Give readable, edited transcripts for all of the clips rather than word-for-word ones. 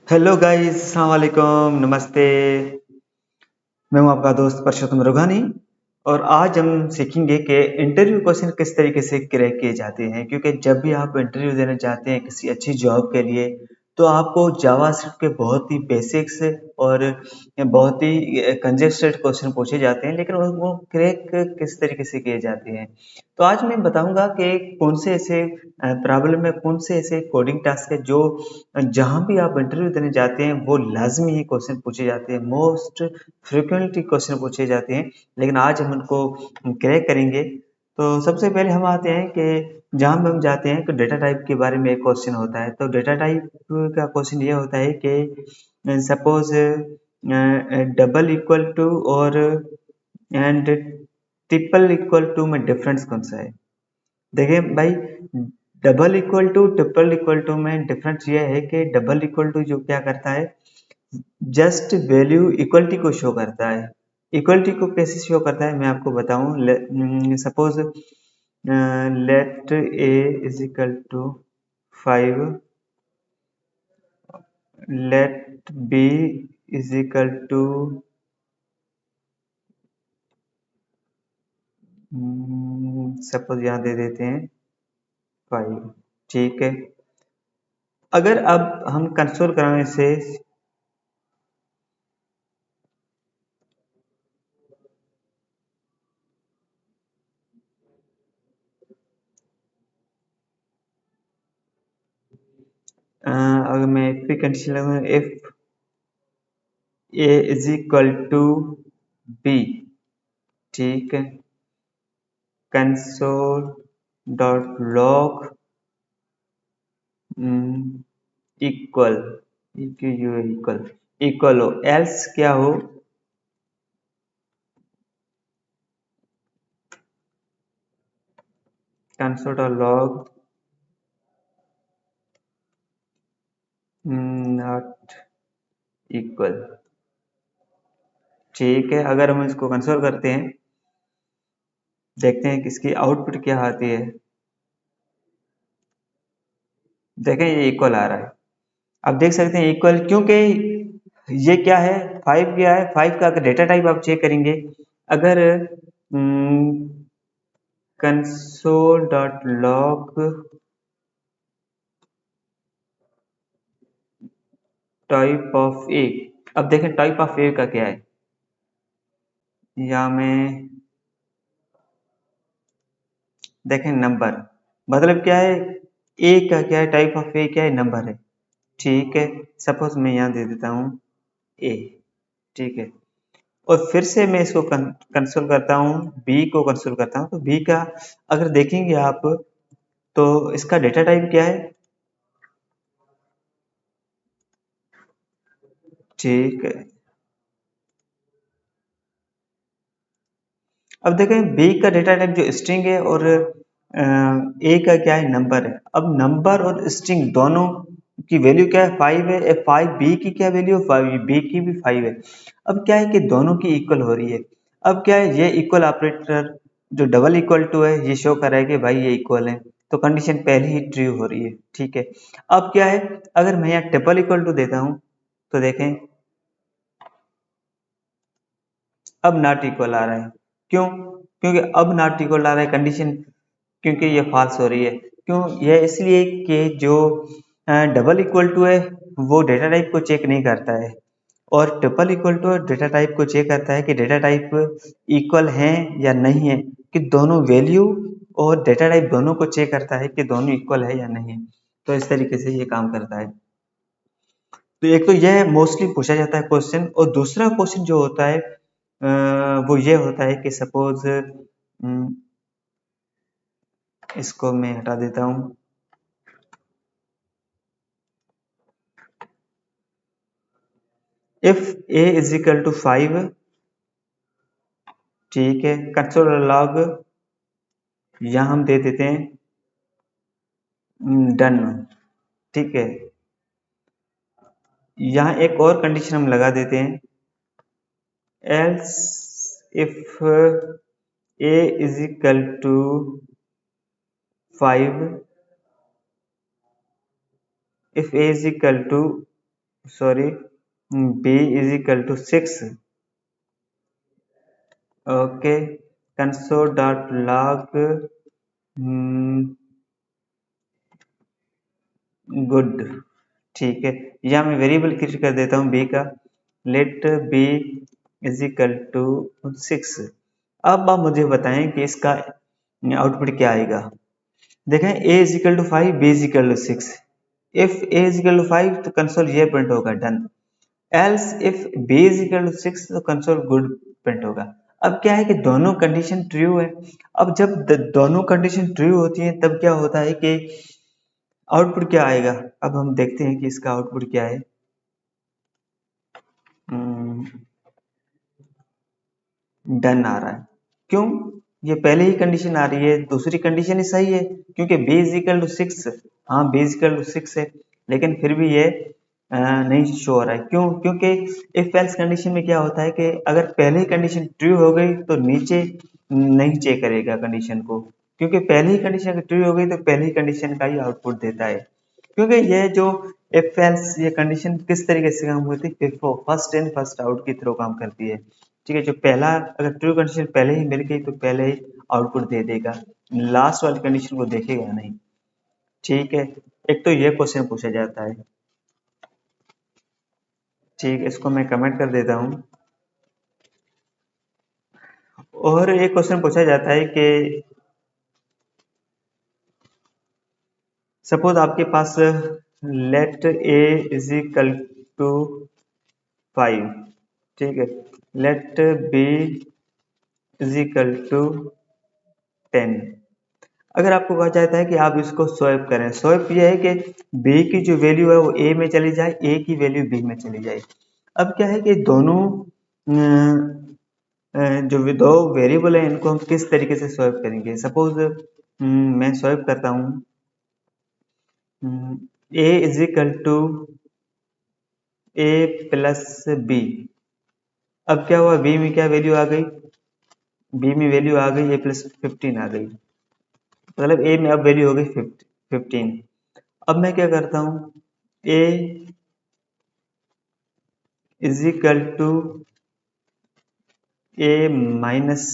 Hello guys, अस्सलाम वालेकुम, नमस्ते। मैं हूं आपका दोस्त परशोत्तम रुघानी और आज हम सीखेंगे कि इंटरव्यू क्वेश्चन किस तरीके से क्रैक किए जाते हैं। क्योंकि जब भी आप इंटरव्यू देना चाहते हैं किसी अच्छी जॉब के लिए, तो आपको जावास्क्रिप्ट के बहुत ही बेसिक्स और बहुत ही कंजेस्टेड क्वेश्चन पूछे जाते हैं, लेकिन वो क्रैक किस तरीके से किए जाते हैं। तो आज मैं बताऊंगा कि कौन से ऐसे प्रॉब्लम है, कौन से ऐसे कोडिंग टास्क है जो जहां भी आप इंटरव्यू देने जाते हैं वो लाजमी ही क्वेश्चन पूछे जाते हैं, मोस्ट फ्रिक्वेंटली क्वेश्चन पूछे जाते हैं। लेकिन आज हम उनको क्रैक करेंगे। तो सबसे पहले हम आते हैं कि जहां भी हम जाते हैं तो डेटा टाइप के बारे में एक क्वेश्चन होता है। तो डेटा टाइप का क्वेश्चन ये होता है कि सपोज डबल इक्वल टू और एंड ट्रिपल इक्वल टू में डिफरेंस कौन सा है। देखिए भाई, double equal to triple equal to में डिफरेंस ये है कि डबल इक्वल टू जो क्या करता है, जस्ट वैल्यू इक्वलिटी को शो करता है। इक्वलिटी को कैसे शो करता है मैं आपको बताऊं। Suppose let a is equal to 5, let b is equal to suppose यहाँ दे देते हैं 5। ठीक है, अगर अब हम कंसोल कराने से अगर मैं फिर कंडीशन लगाऊं, if a is equal to b, ठीक है, console dot log equal equal equal हो, एल्स क्या हो, console dot log not equal. ठीक है, अगर हम इसको कंसोल करते हैं, देखते हैं कि इसकी आउटपुट क्या आती है। देखें ये इक्वल आ रहा है। अब देख सकते हैं इक्वल, क्योंकि ये क्या है, 5 क्या है, 5 का अगर डेटा टाइप आप चेक करेंगे, अगर console dot log type of a, अब देखें टाइप ऑफ ए का क्या है, या में देखें नंबर, मतलब क्या है, ए का क्या है, टाइप ऑफ ए क्या है, नंबर है। ठीक है, सपोज मैं यहाँ दे देता हूँ ए। ठीक है, और फिर से मैं इसको कंसोल करता हूँ, बी को कंसोल करता हूँ, तो बी का अगर देखेंगे आप, तो इसका डेटा टाइप क्या है। ठीक है, अब देखें बी का डेटा टाइप जो स्ट्रिंग है और ए का क्या है, नंबर है। अब नंबर और स्ट्रिंग दोनों की वैल्यू क्या है, 5 है। 5 बी की क्या वैल्यू है, 5 बी की भी 5 है। अब क्या है कि दोनों की इक्वल हो रही है। अब क्या है, ये इक्वल ऑपरेटर जो डबल इक्वल टू है ये शो कर रहा है कि भाई ये इक्वल है, तो कंडीशन पहले ही ट्रू हो रही है। ठीक है, अब क्या है, अगर मैं यहाँ ट्रिपल इक्वल टू देता हूँ, तो देखें अब नॉट इक्वल आ रहा है। क्यों, क्योंकि अब नॉट इक्वल आ रहा है कंडीशन, क्योंकि ये फॉल्स हो रही है। क्यों, यह इसलिए कि जो डबल इक्वल टू है वो डेटा टाइप को चेक नहीं करता है, और triple equal to data type को चेक करता है कि डेटा टाइप इक्वल है या नहीं है, कि दोनों वैल्यू और डेटा टाइप दोनों को चेक करता है कि दोनों इक्वल है या नहीं है। तो इस तरीके से ये काम करता है। तो एक तो यह मोस्टली पूछा जाता है क्वेश्चन, और दूसरा क्वेश्चन जो होता है वो ये होता है कि सपोज इसको मैं हटा देता हूँ। If a is equal to 5, ठीक है, कंसोल लॉग यहाँ हम दे देते हैं डन। ठीक है, यहाँ एक और कंडीशन हम लगा देते हैं, else if a is equal to 5, if a is equal to sorry, b is equal to 6। Okay, console dot log good. ठीक है, यहाँ मैं वेरिएबल क्रिएट कर देता हूँ b का, let b is equal to 6। अब आप मुझे बताएं कि इसका आउटपुट क्या आएगा। देखें, a is equal to 5, b is equal to 6। If a is equal to 5 तो कंसोल ये प्रिंट होगा done, else if b is equal to 6 तो कंसोल गुड प्रिंट होगा। अब क्या है कि दोनों कंडीशन ट्रू है। अब जब दोनों कंडीशन ट्रू होती हैं तब क्या होता है कि आउटपुट क्या आएगा। अब हम देखते हैं कि इसका आउटपुट क्या है। डन आ रहा है, क्यों? ये पहले ही कंडीशन आ रही है, दूसरी कंडीशन ही सही है क्योंकि b इज इक्वल टू 6। हाँ, b इज इक्वल टू 6 है, लेकिन फिर भी ये नहीं शो हो रहा है। क्यों? क्योंकि इफ एल्स कंडीशन में क्या होता है कि अगर पहले ही कंडीशन ट्रू हो गई तो नीचे नहीं चेक करेगा कंडीशन को, क्योंकि पहले ही कंडीशन अगर ट्रू हो गई तो पहले ही कंडीशन का ही आउटपुट देता है। क्योंकि ये जो इफ एल्स ये कंडीशन किस तरीके से काम होती है, फर्स्ट इन फर्स्ट आउट की थ्रू काम करती है। ठीक है, जो पहला अगर ट्रू कंडीशन पहले ही मिल गई तो पहले ही आउटपुट दे देगा, लास्ट वाली कंडीशन को देखेगा नहीं। ठीक है, एक तो ये क्वेश्चन पूछा जाता है। ठीक है, इसको मैं कमेंट कर देता हूँ। और एक क्वेश्चन पूछा जाता है कि सपोज आपके पास let a is equal to 5। ठीक है, let b is equal to 10। अगर आपको कहा जाता है कि आप इसको स्वैप करें, स्वैप ये है कि b की जो वैल्यू है वो a में चली जाए, a की वैल्यू b में चली जाए। अब क्या है कि दोनों जो दो वेरिएबल है इनको हम किस तरीके से स्वैप करेंगे। सपोज मैं स्वैप करता हूँ a is equal to a plus b। अब क्या हुआ, b में क्या वैल्यू आ गई, b में वैल्यू आ गई a प्लस 15 आ गई, मतलब a में अब वैल्यू हो गई 15। अब मैं क्या करता हूँ, a is equal to a minus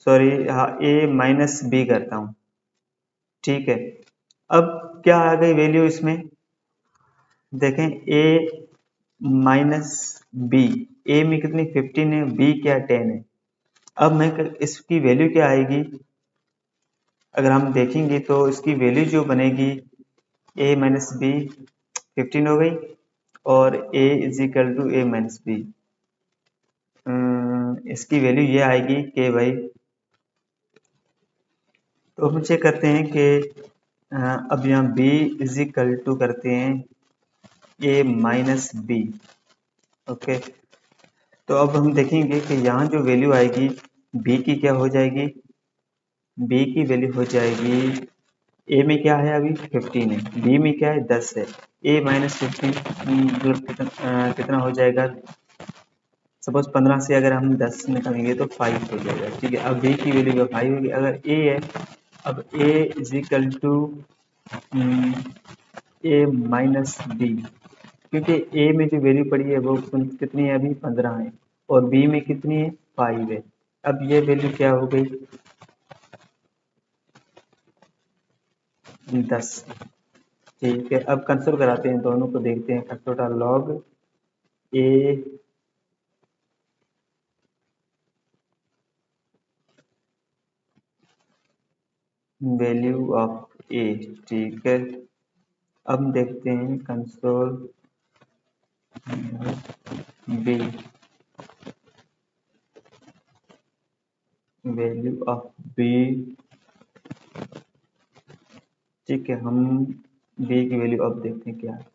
sorry हाँ ए माइनस बी करता हूँ। ठीक है, अब क्या आ गई वैल्यू इसमें, देखें a माइनस बी, ए में कितनी 15 है, b क्या 10 है। अब मैं इसकी वैल्यू क्या आएगी, अगर हम देखेंगे तो इसकी वैल्यू जो बनेगी a माइनस बी 15 हो गई, और a is equal to a minus b. इसकी वैल्यू ये आएगी कि भाई, तो हम चेक करते हैं कि अब यहाँ b इज इक्वल टू करते हैं a माइनस बी। ओके, तो अब हम देखेंगे कि यहाँ जो वैल्यू आएगी b की क्या हो जाएगी, b की वैल्यू हो जाएगी, a में क्या है अभी 15 है, b में क्या है 10 है, a माइनस 15 मतलब कितना हो जाएगा। सपोज 15 से अगर हम 10 निकालेंगे तो 5 हो जाएगा। ठीक है, अब b की वैल्यू 5 होगी, अगर a है, अब a is equal to a minus b, क्योंकि ए में जो वैल्यू पड़ी है वो कितनी है अभी 15 है, और बी में कितनी है 5 है। अब ये वैल्यू क्या हो गई 10। ठीक है, अब कंसोल कराते हैं, दोनों को देखते हैं। Console log a value of a. ठीक है, अब देखते हैं console b value of b. ठीक है, हम बी की वैल्यू अब देखते हैं क्या है।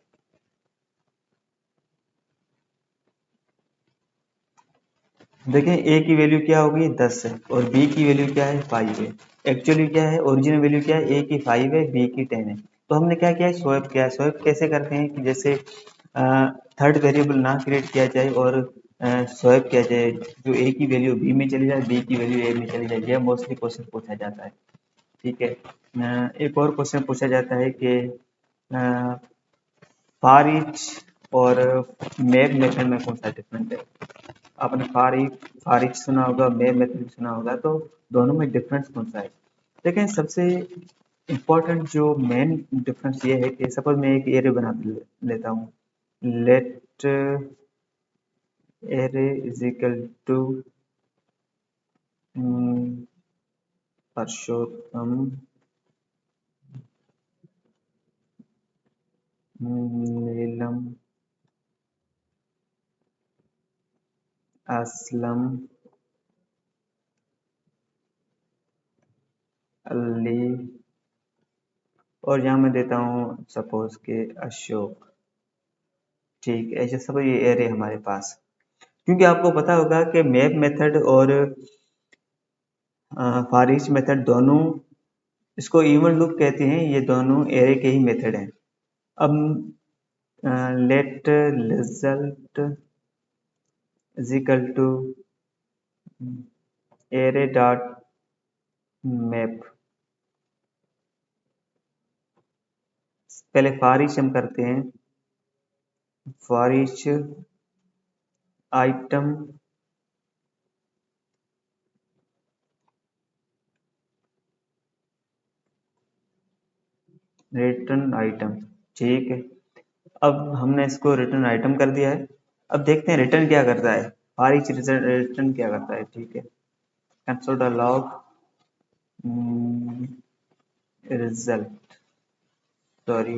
देखें, ए की वैल्यू क्या होगी 10 है, और बी की वैल्यू क्या है 5 है। एक्चुअली क्या है, ओरिजिनल वैल्यू क्या है, ए की 5 है, बी की 10 है। तो हमने क्या किया है, स्वैप किया है। स्वैप कैसे करते हैं कि जैसे थर्ड वेरिएबल ना क्रिएट किया जाए और स्वैप किया जाए, जो ए की वैल्यू बी में चली जाए, बी की वैल्यू ए में चली जाए। यह मोस्टली क्वेश्चन पूछा जाता है। ठीक है, एक और क्वेश्चन पूछा जाता है कि फॉर ईच और मैप मेथड में कौन सा डिफरेंट है? आपने फॉर ईच सुना होगा, मैप मेथड सुना होगा, तो दोनों में डिफरेंस कौन सा है? लेकिन सबसे इम्पोर्टेंट जो मेन डिफरेंस ये है कि सपोज मैं एक एरे बना लेता हूँ, let array is equal to Parshottam Neelam Aslam Ali, और यहाँ मैं देता हूँ सपोज के अशोक। ठीक है, ऐसे सब ये एरे हमारे पास, क्योंकि आपको पता होगा कि मैप मेथड और फॉर ईच मेथड दोनों, इसको इवन लूप कहते हैं, ये दोनों एरे के ही मेथड हैं। अब let result is equal to array dot map, पहले फॉर ईच हम करते हैं, for each item return item. ठीक है, अब हमने इसको रिटर्न आइटम कर दिया है। अब देखते हैं रिटर्न क्या करता है, फॉर ईच रिटर्न क्या करता है। ठीक है, console log result, sorry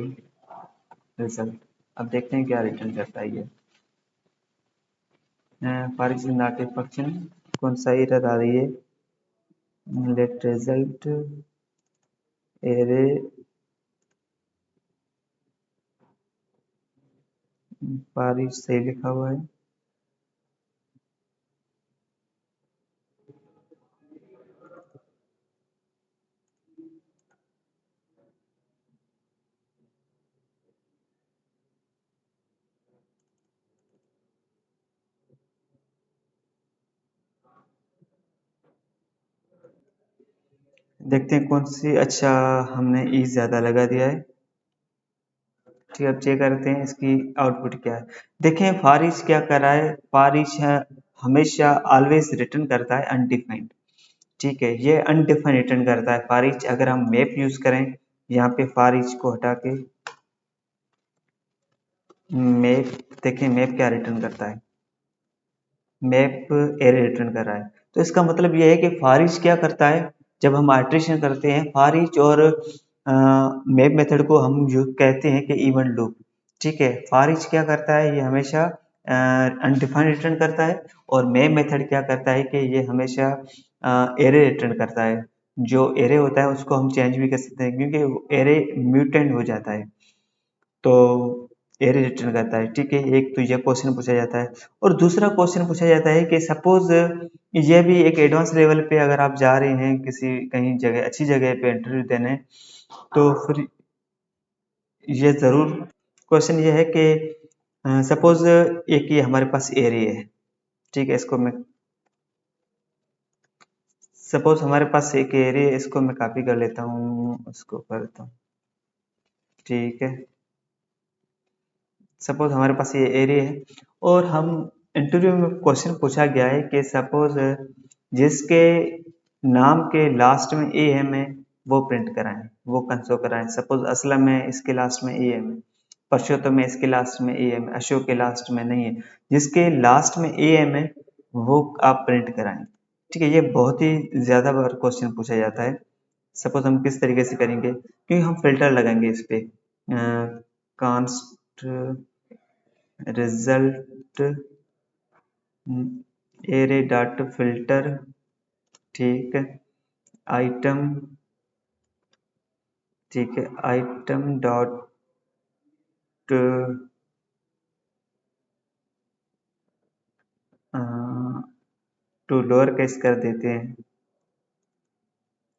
result. अब देखते हैं क्या रिटर्न करता है ये। फॉर ईच नाटिव फंक्शन कौन सा एरर आ रही है, let result array for each सही लिखा हुआ है। देखते हैं कौन सी, अच्छा हमने ई ज्यादा लगा दिया है। ठीक है, अब चेक करते हैं इसकी आउटपुट क्या है। देखें फॉर ईच क्या कर रहा है, फॉर ईच हमेशा ऑलवेज रिटर्न करता है अनडिफाइंड। ठीक है, ये अनडिफाइंड रिटर्न करता है फॉर ईच। अगर हम मैप यूज करें, यहाँ पे फॉर ईच को हटा के मैप, देखें मैप क्या रिटर्न करता है, मैप एरे रिटर्न कर रहा है। तो इसका मतलब यह है कि फॉर ईच क्या करता है, जब हम आइटरेशन करते हैं फॉर ईच और मैप मेथड को हम जो कहते हैं कि इवन लूप। ठीक है, फॉर ईच क्या करता है, ये हमेशा अनडिफाइंड रिटर्न करता है, और मैप मेथड क्या करता है कि ये हमेशा एरे रिटर्न करता है। जो एरे होता है उसको हम चेंज भी कर सकते हैं, क्योंकि एरे म्यूटेंट हो जाता है, तो एरे रिटर्न करता है। ठीक है, एक तो यह क्वेश्चन पूछा जाता है, और दूसरा क्वेश्चन पूछा जाता है कि सपोज ये भी एक एडवांस लेवल पे अगर आप जा रहे हैं किसी कहीं जगह, अच्छी जगह पे इंटरव्यू देने, तो फिर ये जरूर क्वेश्चन ये है कि सपोज एक ये हमारे पास एरे है। ठीक है, इसको मैं, सपोज हमारे पास एक एरे है, इसको मैं कॉपी कर लेता हूँ, उसको करता हूँ। ठीक है, सपोज हमारे पास ये एरे है, और हम इंटरव्यू में क्वेश्चन पूछा गया है कि सपोज जिसके नाम के लास्ट में ए एम है वो प्रिंट कराएं, वो कंसोल कराएं। सपोज असलम है, इसके लास्ट में ए एम है, परशोत्तम है, इसके लास्ट में ए एम है, अशोक के लास्ट में नहीं है, जिसके लास्ट में ए एम है वो आप प्रिंट कराएं। ठीक है, ये बहुत ही ज्यादा बार क्वेश्चन पूछा जाता है। सपोज हम किस तरीके से करेंगे, क्योंकि हम फिल्टर लगाएंगे इस पे, const result array dot filter. ठीक है, आइटम, ठीक है, item dot to lower case कर देते हैं,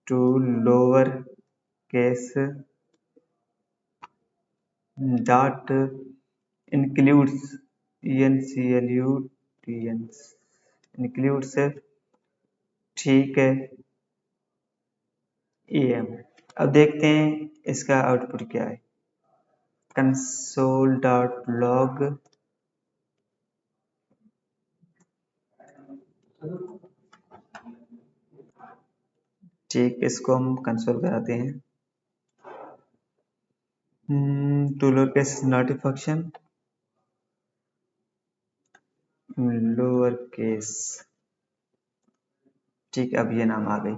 to lower case dot includes, includes includes, ठीक है, em। अब देखते हैं इसका आउटपुट क्या है। console.log, ठीक, इसको हम कंसोल कराते हैं। To lower case notification, lower case, ठीक, अब ये नाम आ गई।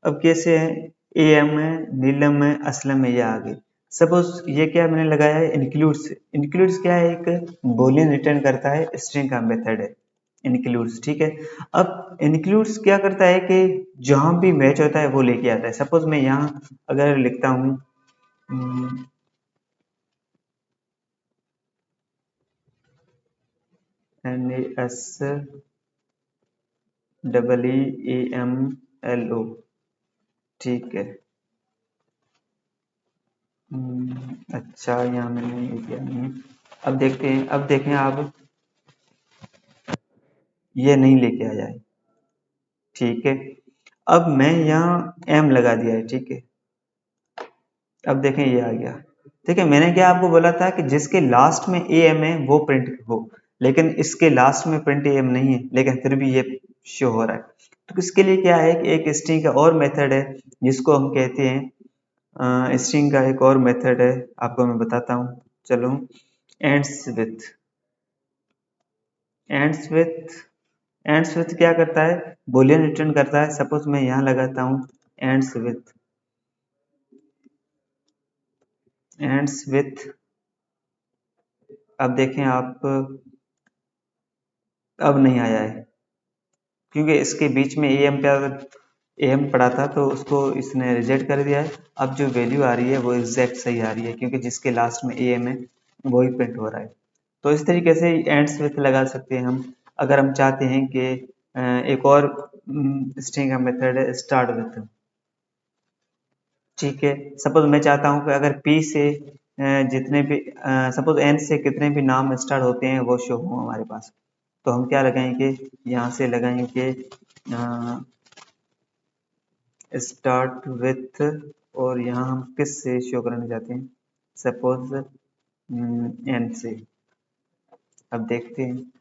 अब कैसे है, एम है, नीलम है, असलम है, ये आ गई। सपोज ये क्या मैंने लगाया है, इंक्लूड्स। इंक्लूड्स क्या है, एक बोलियन रिटर्न करता है, स्ट्रिंग का मेथड है इंक्लूड्स, ठीक है। अब इंक्लूड्स क्या करता है कि जहां भी मैच होता है वो लेके आता है। सपोज मैं यहाँ अगर लिखता हूँ NASEEMLO, ठीक है। अच्छा, यहाँ मैंने ये किया नहीं है। अब देखते हैं, अब देखें आप, ये नहीं लेके आया है, ठीक है। अब मैं यहाँ एम लगा दिया है, ठीक है। अब देखें ये आ गया, ठीक है। मैंने क्या आपको बोला था कि जिसके लास्ट में ए एम है वो प्रिंट हो, लेकिन इसके लास्ट में प्रिंट ए एम नहीं है, लेकिन फिर भी ये शो हो रहा है। तो इसके लिए क्या है कि एक स्ट्रिंग का और मेथड है जिसको हम कहते हैं, स्ट्रिंग का एक और मेथड है, आपको मैं बताता हूँ, चलो। Ends with, ends with, ends with क्या करता है, बूलियन रिटर्न करता है। सपोज मैं यहाँ लगाता हूँ एंड्स विथ, एंड्स विथ, अब देखें आप, अब नहीं आया है क्योंकि इसके बीच में एम का एम पड़ा था, तो उसको इसने रिजेक्ट कर दिया है। अब जो वैल्यू आ रही है वो एग्जैक्ट सही आ रही है, क्योंकि जिसके लास्ट में एम है वही प्रिंट हो रहा है। तो इस तरीके से एंड्स विथ लगा सकते हैं हम। अगर हम चाहते हैं कि एक और स्ट्रिंग का मेथड है स्टार्ट विथ, ठीक है। सपोज मैं चाहता हूँ कि अगर पी से जितने भी, सपोज एन से कितने भी नाम स्टार्ट होते हैं वो शो हो हमारे पास, तो हम क्या लगाएंगे, यहाँ से लगाएंगे स्टार्ट विथ, और यहाँ हम किस से शो करना चाहते हैं, सपोज एन से। अब देखते हैं,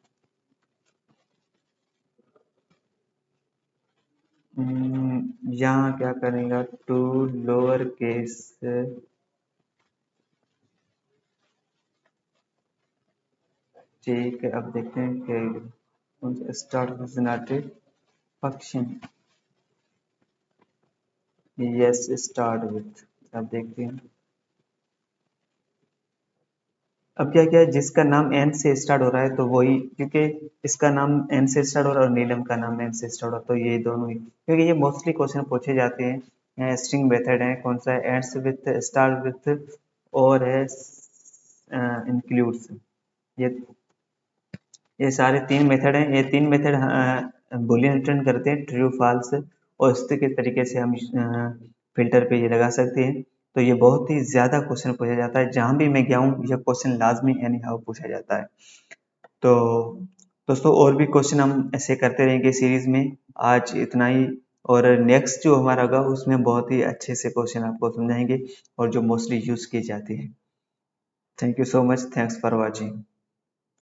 यहाँ क्या करेगा, टू लोअर केस, ठीक है। अब देखते हैं कि start with function, yes, start with. अब देखते हैं, अब क्या क्या है, जिसका नाम एन से स्टार्ट हो रहा है तो वही, क्योंकि इसका नाम एन से स्टार्ट हो रहा है और नीलम का नाम एन से स्टार्ट हो रहा है, तो ये दोनों ही, क्योंकि ये मोस्टली क्वेश्चन पूछे जाते हैं। स्ट्रिंग मेथड है, कौन सा है, एंड्स विथ, स्टार्ट विथ, और है इंक्लूड्स। ये ये सारे तीन मेथड हैं। ये तीन मेथड बूलियन रिटर्न करते हैं, ट्रू फॉल्स, और इसी के तरीके से हम फिल्टर पे ये लगा सकते हैं। तो ये बहुत ही ज़्यादा क्वेश्चन पूछा जाता है, जहाँ भी मैं गया हूँ ये क्वेश्चन लाजमी एनी हाउ पूछा जाता है। तो दोस्तों, और भी क्वेश्चन हम ऐसे करते रहेंगे सीरीज में। आज इतना ही, और नेक्स्ट जो हमारा होगा उसमें बहुत ही अच्छे से क्वेश्चन आपको समझाएंगे और जो मोस्टली यूज़ किए जाते हैं। Thank you so much, thanks for watching.